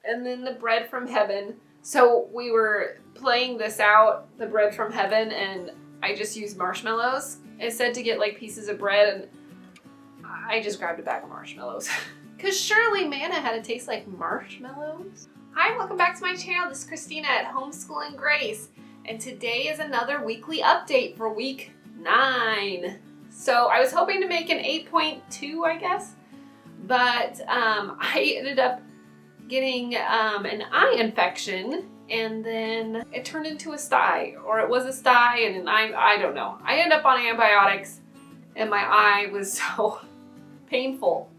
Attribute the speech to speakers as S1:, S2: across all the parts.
S1: and then the bread from heaven. So we were playing this out, the bread from heaven, and I just used marshmallows. It said to get like pieces of bread, and I just grabbed a bag of marshmallows. Because surely manna had to taste like marshmallows. Hi, welcome back to my channel. This is Christina at Homeschooling Grace. And today is another weekly update for week 9. So I was hoping to make an 8.2, I guess. But I ended up getting an eye infection, and then it turned into a sty, or it was a sty, and I don't know. I ended up on antibiotics, and my eye was so painful.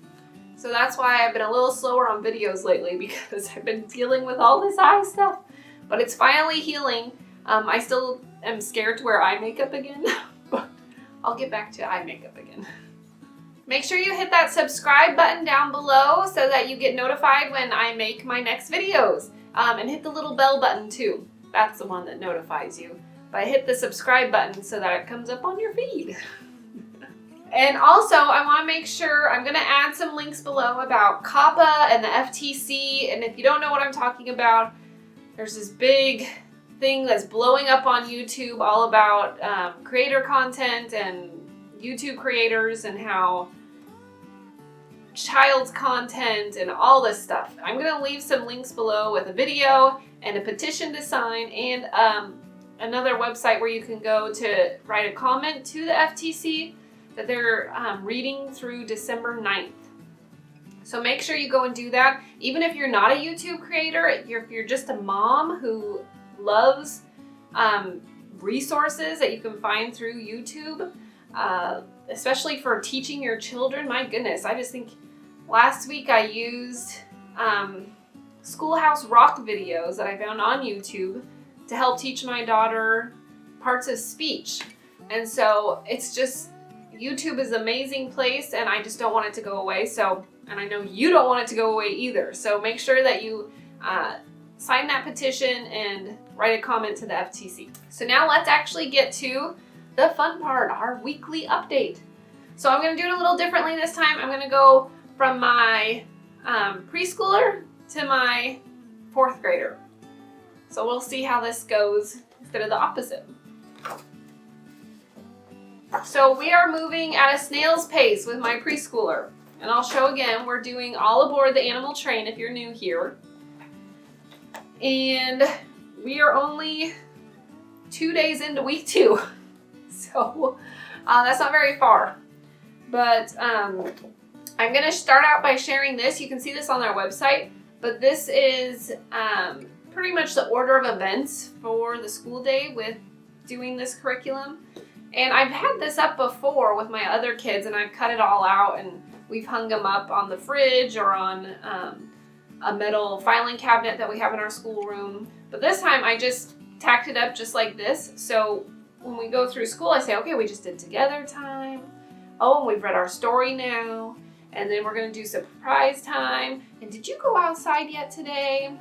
S1: So that's why I've been a little slower on videos lately, because I've been dealing with all this eye stuff. But it's finally healing. I still am scared to wear eye makeup again, but I'll get back to eye makeup again. Make sure you hit that subscribe button down below so that you get notified when I make my next videos. And hit the little bell button too. That's the one that notifies you. But hit the subscribe button so that it comes up on your feed. And also, I want to make sure, I'm going to add some links below about COPPA and the FTC. And if you don't know what I'm talking about, there's this big thing that's blowing up on YouTube all about creator content and YouTube creators and how child's content and all this stuff. I'm going to leave some links below with a video and a petition to sign and another website where you can go to write a comment to the FTC that they're reading through December 9th. So make sure you go and do that. Even if you're not a YouTube creator, if you're just a mom who loves resources that you can find through YouTube, especially for teaching your children. My goodness, I just think last week I used Schoolhouse Rock videos that I found on YouTube to help teach my daughter parts of speech. And so it's just, YouTube is an amazing place, and I just don't want it to go away. So, and I know you don't want it to go away either. So make sure that you sign that petition and write a comment to the FTC. So now let's actually get to the fun part, our weekly update. So I'm going to do it a little differently this time. I'm going to go from my preschooler to my 4th grader. So we'll see how this goes instead of the opposite. So we are moving at a snail's pace with my preschooler. And I'll show again, we're doing all aboard the animal train if you're new here. And we are only 2 days into week 2. So that's not very far. But I'm going to start out by sharing this. You can see this on our website. But this is pretty much the order of events for the school day with doing this curriculum. And I've had this up before with my other kids, and I've cut it all out, and we've hung them up on the fridge or on a metal filing cabinet that we have in our schoolroom. But this time I just tacked it up just like this. So when we go through school, I say, okay, we just did together time. Oh, and we've read our story now. And then we're going to do surprise time. And did you go outside yet today?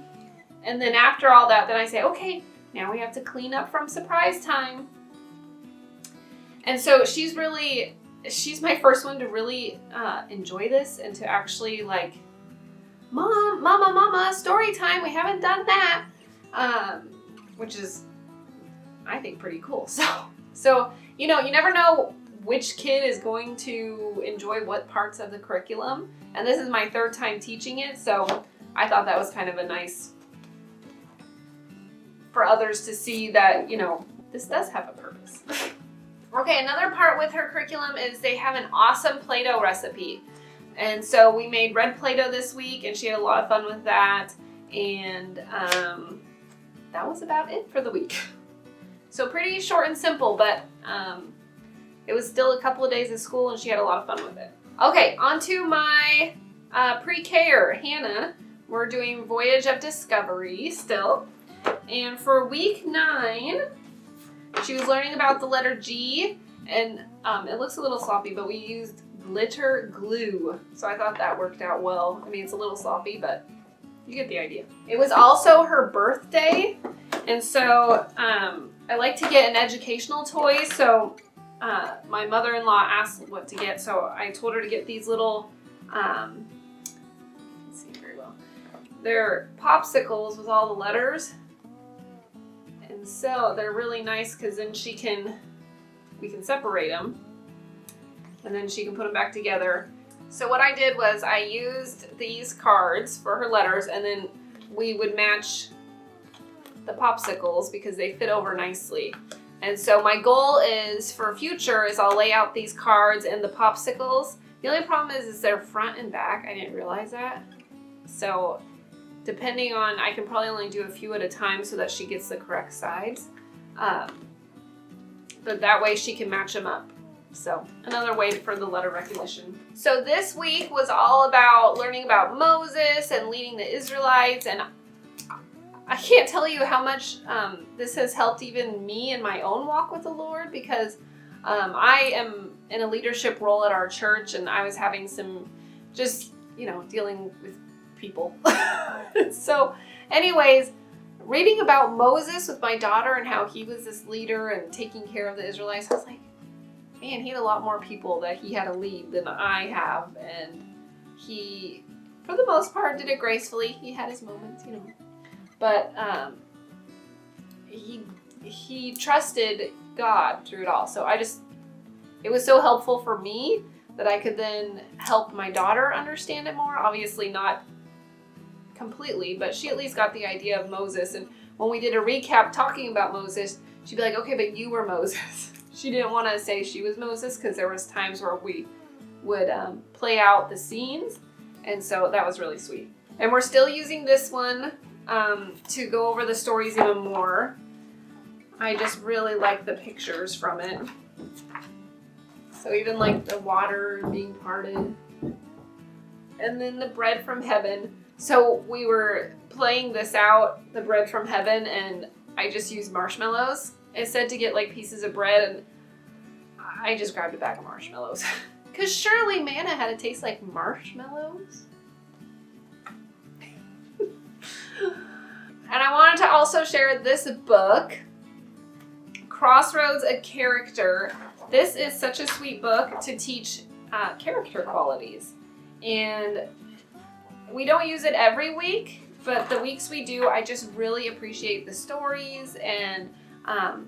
S1: And then after all that, then I say, okay, now we have to clean up from surprise time. And so she's my first one to really enjoy this and to actually like, Mama, story time. We haven't done that. Which is, I think, pretty cool. So, you know, you never know which kid is going to enjoy what parts of the curriculum. And this is my 3rd time teaching it. So I thought that was kind of a nice, for others to see that, you know, this does have a purpose. Okay, another part with her curriculum is they have an awesome Play-Doh recipe. And so we made red Play-Doh this week, and she had a lot of fun with that. And that was about it for the week. So pretty short and simple, but it was still a couple of days of school, and she had a lot of fun with it. Okay, on to my pre-K-er, Hannah. We're doing Voyage of Discovery still. And for week 9, she was learning about the letter G, and it looks a little sloppy, but we used glitter glue. So I thought that worked out well. I mean, it's a little sloppy, but you get the idea. It was also her birthday, and so I like to get an educational toy. So my mother-in-law asked what to get, so I told her to get these little, let's see very well, they're popsicles with all the letters. And so they're really nice because then we can separate them. And then she can put them back together. So what I did was I used these cards for her letters, and then we would match the popsicles because they fit over nicely. And so my goal is for future is I'll lay out these cards and the popsicles. The only problem is they're front and back. I didn't realize that. So depending on, I can probably only do a few at a time so that she gets the correct sides. But that way she can match them up. So another way for the letter recognition. So this week was all about learning about Moses and leading the Israelites, and I can't tell you how much this has helped even me in my own walk with the Lord, because I am in a leadership role at our church, and I was having some just, dealing with people. So anyways, reading about Moses with my daughter and how he was this leader and taking care of the Israelites, I was like, man, he had a lot more people that he had to lead than I have, and he, for the most part, did it gracefully. He had his moments, but he trusted God through it all. So it was so helpful for me that I could then help my daughter understand it more. Obviously not completely, but she at least got the idea of Moses. And when we did a recap talking about Moses, she'd be like, okay, but you were Moses. She didn't want to say she was Moses because there was times where we would play out the scenes. And so that was really sweet. And we're still using this one to go over the stories even more. I just really like the pictures from it. So even like the water being parted. And then the bread from heaven. So we were playing this out, the bread from heaven, and I just used marshmallows. It said to get like pieces of bread, and I just grabbed a bag of marshmallows. Because surely manna had to taste like marshmallows. And I wanted to also share this book, Crossroads, A Character. This is such a sweet book to teach character qualities. And we don't use it every week, but the weeks we do, I just really appreciate the stories and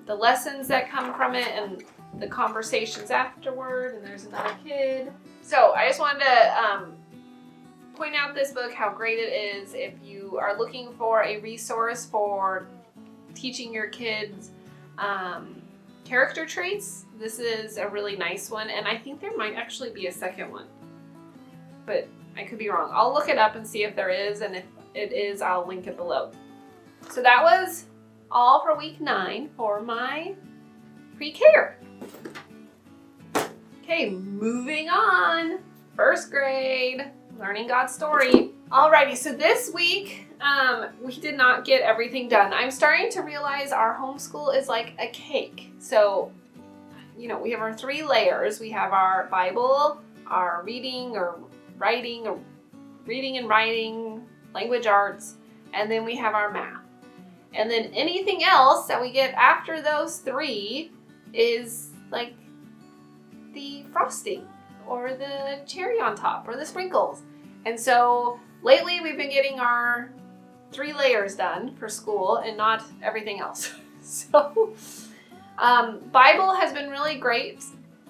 S1: the lessons that come from it and the conversations afterward. And there's another kid. So I just wanted to point out this book, how great it is if you are looking for a resource for teaching your kids character traits. This is a really nice one, and I think there might actually be a second one, but I could be wrong. I'll look it up and see if there is, and if it is, I'll link it below. So that was all for week 9 for my pre-care. Okay, moving on. 1st grade, learning God's story. Alrighty, so this week, we did not get everything done. I'm starting to realize our homeschool is like a cake. So, we have our 3 layers. We have our Bible, our reading or writing, or reading and writing, language arts, and then we have our math. And then anything else that we get after those 3 is like the frosting or the cherry on top or the sprinkles. And so lately we've been getting our 3 layers done for school and not everything else. So Bible has been really great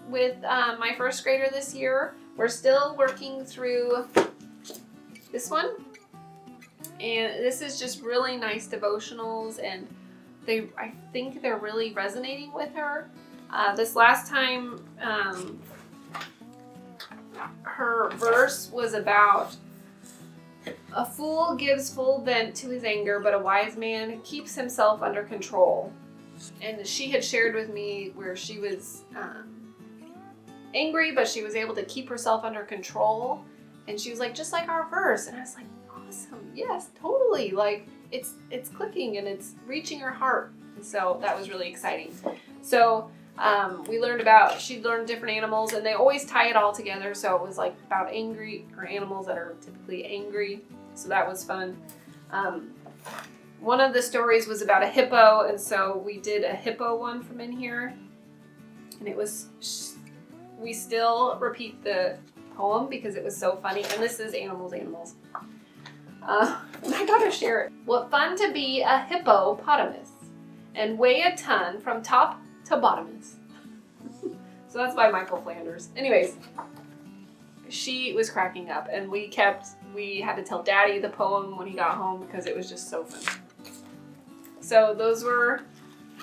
S1: with my 1st grader this year. We're still working through this one. And this is just really nice devotionals, and I think they're really resonating with her. This last time, her verse was about a fool gives full vent to his anger, but a wise man keeps himself under control. And she had shared with me where she was angry, but she was able to keep herself under control. And she was like, just like our verse. And I was like, awesome. Yes, totally. Like it's clicking and it's reaching her heart. And so that was really exciting. So she learned different animals, and they always tie it all together. So it was like about angry, or animals that are typically angry. So that was fun. One of the stories was about a hippo, and so we did a hippo one from in here. And we still repeat the poem because it was so funny. And this is animals. And I gotta share it. What fun to be a hippopotamus and weigh a ton from top to bottomus. So that's by Michael Flanders. Anyways, she was cracking up, and we had to tell Daddy the poem when he got home because it was just so fun. So those were,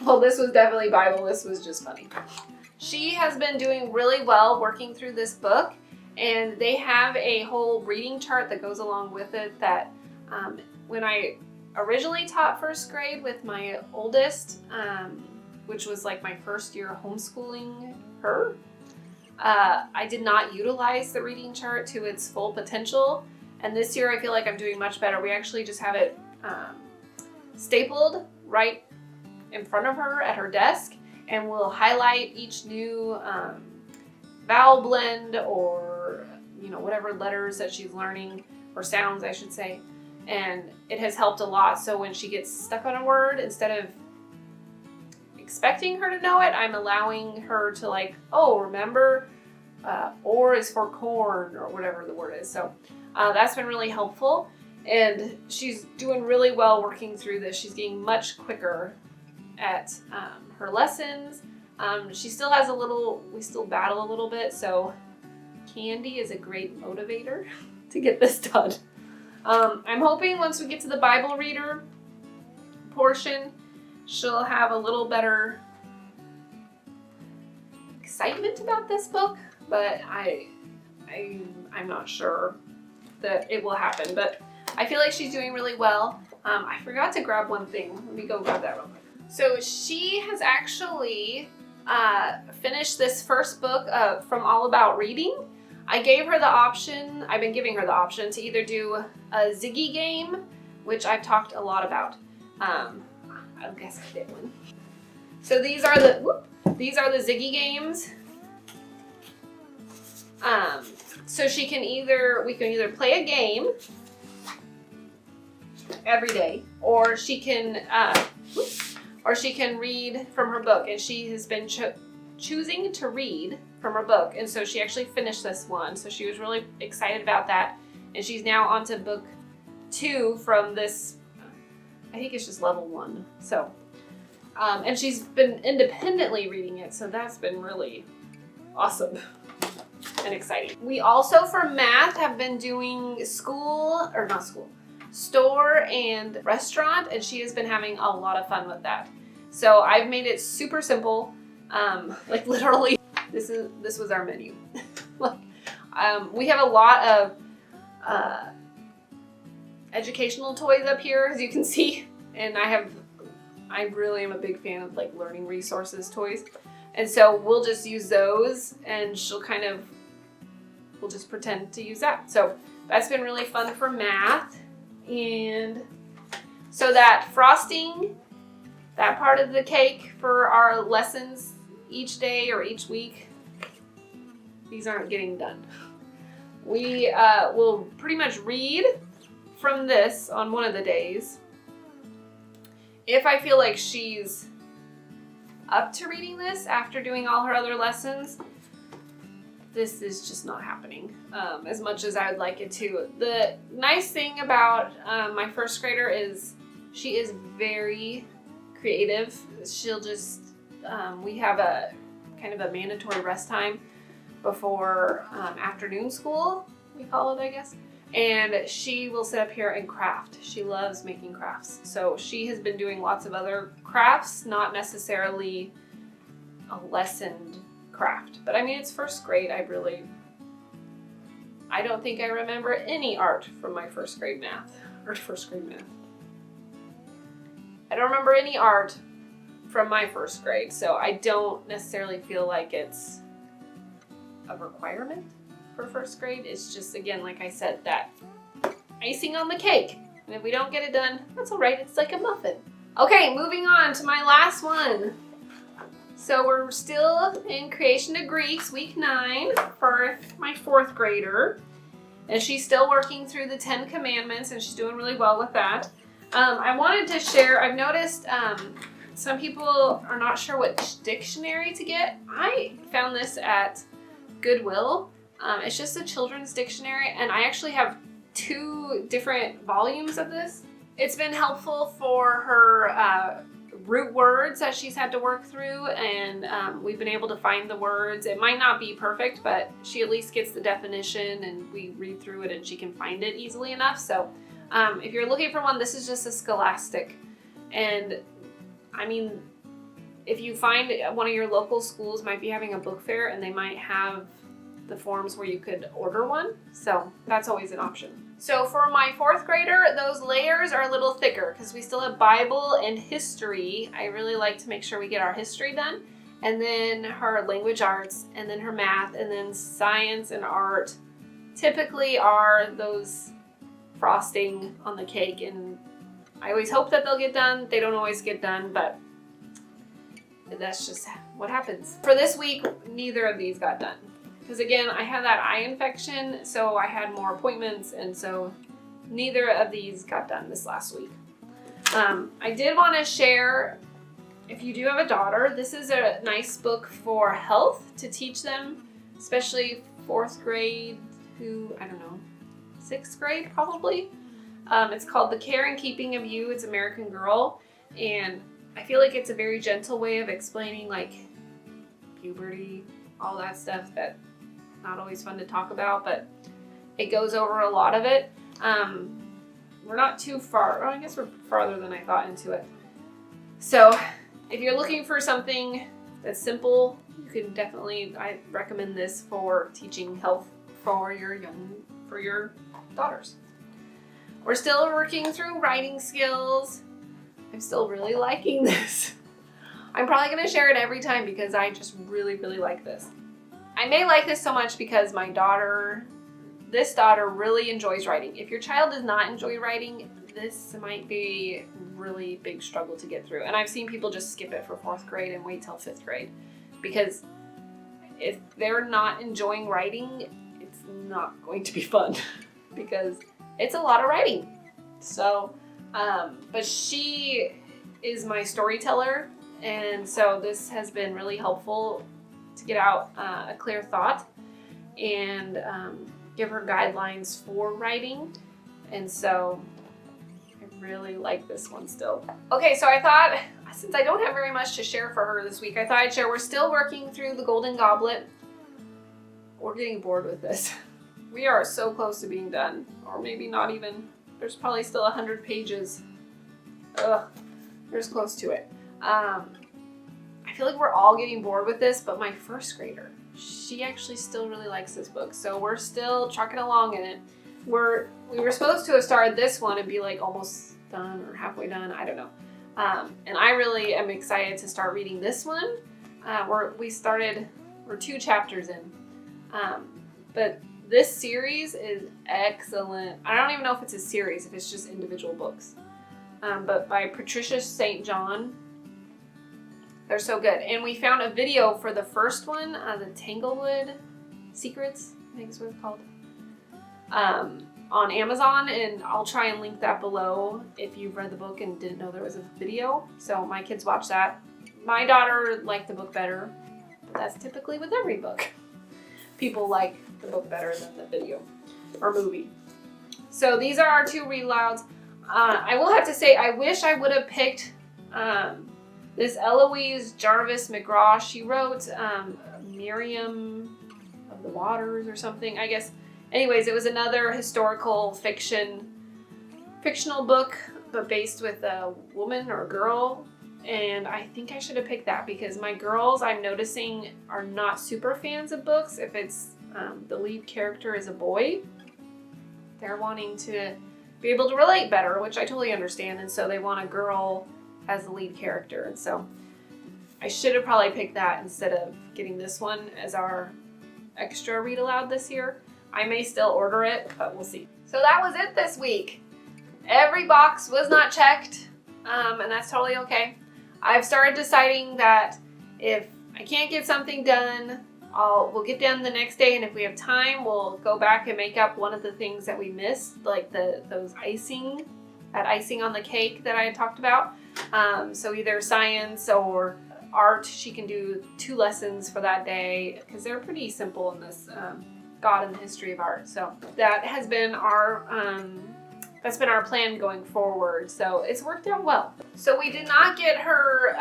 S1: well, this was definitely Bible. This was just funny. She has been doing really well working through this book, and they have a whole reading chart that goes along with it that when I originally taught first grade with my oldest, which was like my first year homeschooling her, I did not utilize the reading chart to its full potential. And this year I feel like I'm doing much better. We actually just have it stapled right in front of her at her desk, and we'll highlight each new vowel blend or, you know, whatever letters that she's learning, or sounds I should say. And it has helped a lot. So when she gets stuck on a word, instead of expecting her to know it, I'm allowing her to, like, oh, remember, or is for corn, or whatever the word is. So that's been really helpful, and she's doing really well working through this. She's getting much quicker at her lessons. She still has we still battle a little bit, so candy is a great motivator to get this done. I'm hoping once we get to the Bible reader portion, she'll have a little better excitement about this book, but I'm not sure that it will happen. But I feel like she's doing really well. I forgot to grab one thing. Let me go grab that real quick. So she has actually finished this first book from All About Reading. I've been giving her the option to either do a Ziggy game, which I've talked a lot about. I guess I did one. So these are the Ziggy games. So we can either play a game every day, or she can read from her book, and she has been choosing to read from her book, and so she actually finished this one, so she was really excited about that, and she's now on to book 2 from this, I think it's just level 1, so and she's been independently reading it, so that's been really awesome and exciting. We also, for math, have been doing store and restaurant, and she has been having a lot of fun with that. So I've made it super simple. Like literally, this was our menu. We have a lot of educational toys up here, as you can see, and I really am a big fan of like learning resources toys, and so we'll just use those, and we'll just pretend to use that. So that's been really fun for math. And so that frosting, that part of the cake for our lessons each day or each week, these aren't getting done. We will pretty much read from this on one of the days. If I feel like she's up to reading this after doing all her other lessons, this is just not happening as much as I would like it to. The nice thing about my first grader is she is very creative. She'll just, we have a kind of a mandatory rest time before afternoon school, we call it, I guess. And she will sit up here and craft. She loves making crafts. So she has been doing lots of other crafts, not necessarily a lessoned craft. But I mean, it's first grade. I don't think I remember any art from my first grade math. I don't remember any art from my first grade, so I don't necessarily feel like it's a requirement for first grade. It's just, again, like I said, that icing on the cake. And if we don't get it done, that's all right. It's like a muffin. Okay, moving on to my last one. So we're still in Creation to Greeks, week 9 for my 4th grader. And she's still working through the 10 Commandments, and she's doing really well with that. I wanted to share, I've noticed some people are not sure what dictionary to get. I found this at Goodwill. It's just a children's dictionary, and I actually have 2 different volumes of this. It's been helpful for her root words that she's had to work through, and we've been able to find the words. It might not be perfect, but she at least gets the definition, and we read through it and she can find it easily enough. So if you're looking for one, this is just a Scholastic. And I mean, if you find one of your local schools might be having a book fair, and they might have the forms where you could order one. So that's always an option. So for my 4th grader, those layers are a little thicker because we still have Bible and history. I really like to make sure we get our history done. And then her language arts, and then her math, and then science and art typically are those frosting on the cake. And I always hope that they'll get done. They don't always get done, but that's just what happens. For this week, neither of these got done. Because again, I had that eye infection, so I had more appointments, and so neither of these got done this last week. I did want to share, if you do have a daughter, this is a nice book for health to teach them, especially 4th grade to, I don't know, 6th grade probably. It's called The Care and Keeping of You. It's American Girl, and I feel like it's a very gentle way of explaining like puberty, all that stuff that not always fun to talk about, but it goes over a lot of it. We're not too far, I guess we're farther than I thought into it. So if you're looking for something that's simple, you can definitely, I recommend this for teaching health for your daughters. We're still working through writing skills. I'm still really liking this. I'm probably gonna share it every time because I just really, really like this. I may like this so much because this daughter really enjoys writing. If your child does not enjoy writing, this might be a really big struggle to get through. And I've seen people just skip it for 4th grade and wait till 5th grade. Because if they're not enjoying writing, it's not going to be fun because it's a lot of writing. So, but she is my storyteller, and so this has been really helpful to get out a clear thought and give her guidelines for writing. And so I really like this one still. Okay, so I thought, since I don't have very much to share for her this week, I thought I'd share, we're still working through the Golden Goblet. We're getting bored with this. We are so close to being done, or maybe not even. There's probably still 100 pages. Ugh, there's close to it. I feel like we're all getting bored with this, but my 1st grader, she actually still really likes this book. So we're still trucking along in it. We were supposed to have started this one and be like almost done or halfway done. I don't know. And I really am excited to start reading this one. We're 2 chapters in. But this series is excellent. I don't even know if it's a series, if it's just individual books. But by Patricia St. John. They're so good. And we found a video for the first one, the Tanglewood Secrets, I think is what it's called, on Amazon, and I'll try and link that below if you've read the book and didn't know there was a video. So my kids watch that. My daughter liked the book better, but that's typically with every book. People like the book better than the video or movie. So these are our 2 read louds. I will have to say, I wish I would have picked this Eloise Jarvis McGraw. She wrote Miriam of the Waters or something, I guess. Anyways, it was another historical fictional book, but based with a woman or a girl. And I think I should have picked that because my girls, I'm noticing, are not super fans of books. If it's the lead character is a boy, they're wanting to be able to relate better, which I totally understand. And so they want a girl as the lead character. And so I should have probably picked that instead of getting this one as our extra read aloud this year. I may still order it, but we'll see. So that was it this week. Every box was not checked, and that's totally okay. I've started deciding that if I can't get something done, we'll get done the next day, and if we have time, we'll go back and make up one of the things that we missed, like that icing on the cake that I had talked about. So either science or art, she can do 2 lessons for that day because they're pretty simple in this God in the history of art. So that has been our plan going forward. So it's worked out well. So we did not get her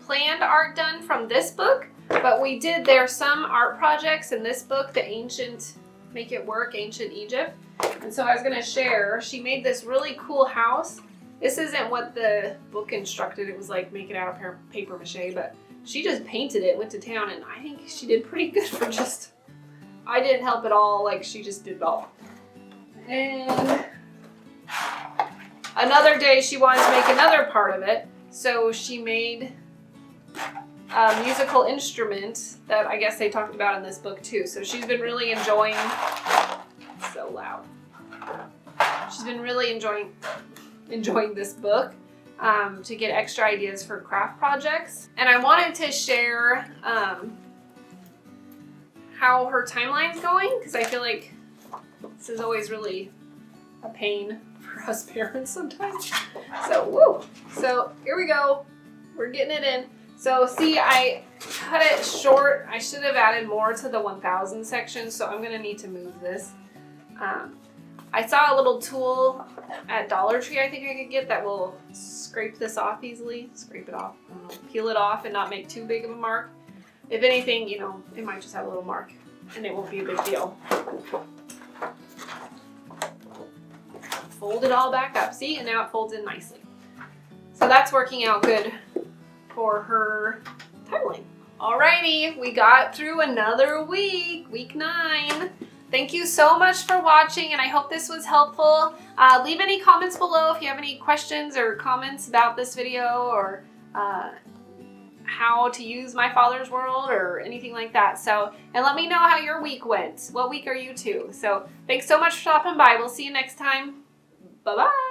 S1: planned art done from this book, but we did. There are some art projects in this book, the Ancient Make It Work, Ancient Egypt. And so I was going to share, she made this really cool house. This isn't what the book instructed. It was like make it out of paper mache, but she just painted it, went to town, and I think she did pretty good for just, I didn't help at all, like she just did it all. And another day she wanted to make another part of it, so she made a musical instrument that I guess they talked about in this book too. So she's been really enjoying, so loud. She's been really enjoying this book to get extra ideas for craft projects. And I wanted to share how her timeline's going, because I feel like this is always really a pain for us parents sometimes. So, woo! So here we go. We're getting it in. So see, I cut it short. I should have added more to the 1000 section, so I'm gonna need to move this. I saw a little tool at Dollar Tree I think I could get that will scrape this off easily. Scrape it off, peel it off and not make too big of a mark. If anything, you know, it might just have a little mark and it won't be a big deal. Fold it all back up. See, and now it folds in nicely. So that's working out good for her timeline. Alrighty, we got through another week, week 9. Thank you so much for watching, and I hope this was helpful. Leave any comments below if you have any questions or comments about this video, or how to use My Father's World or anything like that. So, and let me know how your week went. What week are you to? So thanks so much for stopping by. We'll see you next time. Bye-bye.